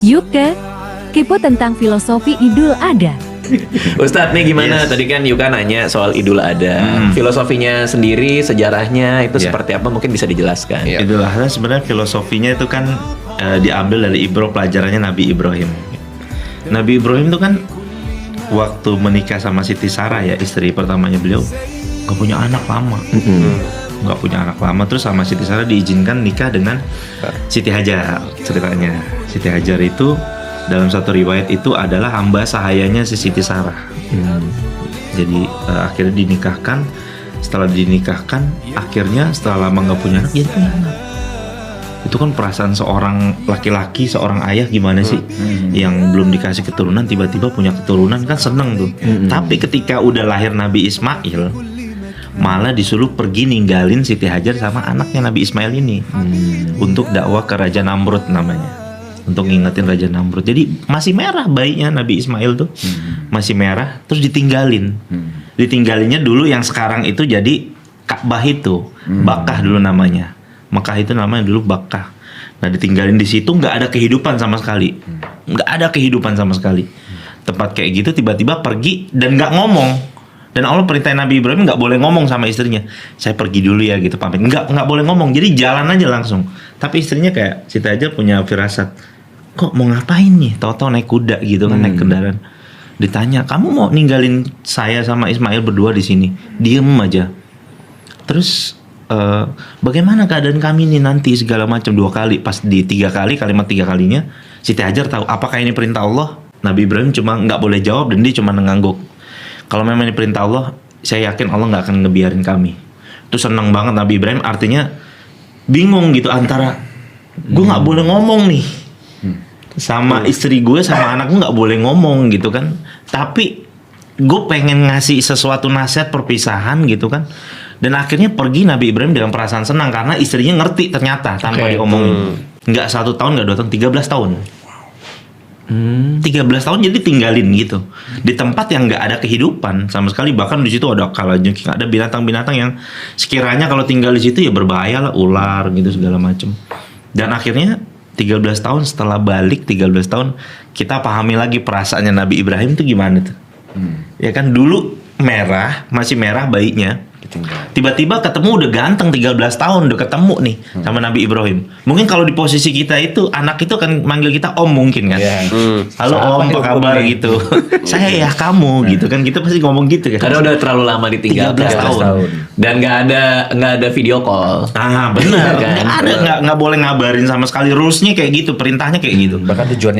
Yuk ke kepo tentang filosofi Idul Adha. Ustadz nih gimana? Yes. Tadi kan Yuka nanya soal Idul Adha. Filosofinya sendiri, sejarahnya itu seperti apa? Mungkin bisa dijelaskan. Idul Adha sebenarnya filosofinya itu kan diambil dari pelajarannya Nabi Ibrahim. Nabi Ibrahim itu kan waktu menikah sama Siti Sarah ya, istri pertamanya beliau, nggak punya anak lama. Nggak punya anak lama, terus sama Siti Sarah diizinkan nikah dengan Siti Hajar. Ceritanya Siti Hajar itu dalam satu riwayat itu adalah hamba sahayanya si Siti Sarah. Jadi akhirnya dinikahkan. Setelah dinikahkan, akhirnya setelah lama nggak punya anak, dia punya anak. Itu kan perasaan seorang laki-laki, seorang ayah gimana sih yang belum dikasih keturunan tiba-tiba punya keturunan, kan seneng tuh. Tapi ketika udah lahir Nabi Ismail, malah disuruh pergi ninggalin Siti Hajar sama anaknya Nabi Ismail ini untuk dakwah ke Raja Namrud namanya, untuk ngingetin Raja Namrud. Jadi masih merah bayinya Nabi Ismail tuh, masih merah, terus ditinggalin. Ditinggalinnya dulu yang sekarang itu jadi Ka'bah itu, Bakkah dulu namanya. Mekah itu namanya dulu Bakkah. Nah ditinggalin di situ, nggak ada kehidupan sama sekali, nggak ada kehidupan sama sekali. Tempat kayak gitu tiba-tiba pergi dan nggak ngomong. Dan Allah perintahin Nabi Ibrahim nggak boleh ngomong sama istrinya. Saya pergi dulu ya gitu, pamit. Nggak boleh ngomong. Jadi jalan aja langsung. Tapi istrinya kayak Siti aja punya firasat. Kok mau ngapain nih? Tahu-tahu naik kuda gitu kan, naik kendaraan. Ditanya, kamu mau ninggalin saya sama Ismail berdua di sini? Diem aja. Terus bagaimana keadaan kami nih nanti segala macam 2 kali. Pas di 3 kali, kalimat 3 kalinya, Siti Hajar tahu apakah ini perintah Allah. Nabi Ibrahim cuma nggak boleh jawab dan dia cuma mengangguk. Kalau memang ini perintah Allah, saya yakin Allah nggak akan ngebiarin kami. Itu seneng banget Nabi Ibrahim, artinya bingung gitu antara gue nggak boleh ngomong nih sama istri gue, sama anak gue nggak boleh ngomong gitu kan. Tapi gue pengen ngasih sesuatu nasihat perpisahan gitu kan. Dan akhirnya pergi Nabi Ibrahim dengan perasaan senang karena istrinya ngerti ternyata tanpa diomongin. Nggak 1 tahun, nggak 2 tahun, 13 tahun. 13 tahun jadi tinggalin gitu di tempat yang nggak ada kehidupan sama sekali, bahkan di situ ada kalajengking, ada binatang-binatang yang sekiranya kalau tinggal di situ ya berbahaya lah, ular gitu segala macem. Dan akhirnya 13 tahun setelah balik, 13 tahun kita pahami lagi perasaannya Nabi Ibrahim tuh gimana tuh. Ya kan dulu merah, masih merah bayinya. Tiba-tiba ketemu udah ganteng, 13 tahun udah ketemu nih sama Nabi Ibrahim. Mungkin kalau di posisi kita itu, anak itu kan manggil kita om mungkin kan. Halo om, apa kabar gitu. Saya ya kamu gitu kan, kita pasti ngomong gitu kan. Karena udah terlalu lama ditinggal 13 tahun. dan nggak ada video call. Ah benar, Kan? nggak boleh ngabarin sama sekali. Rulesnya kayak gitu, perintahnya kayak gitu. Bahkan tujuannya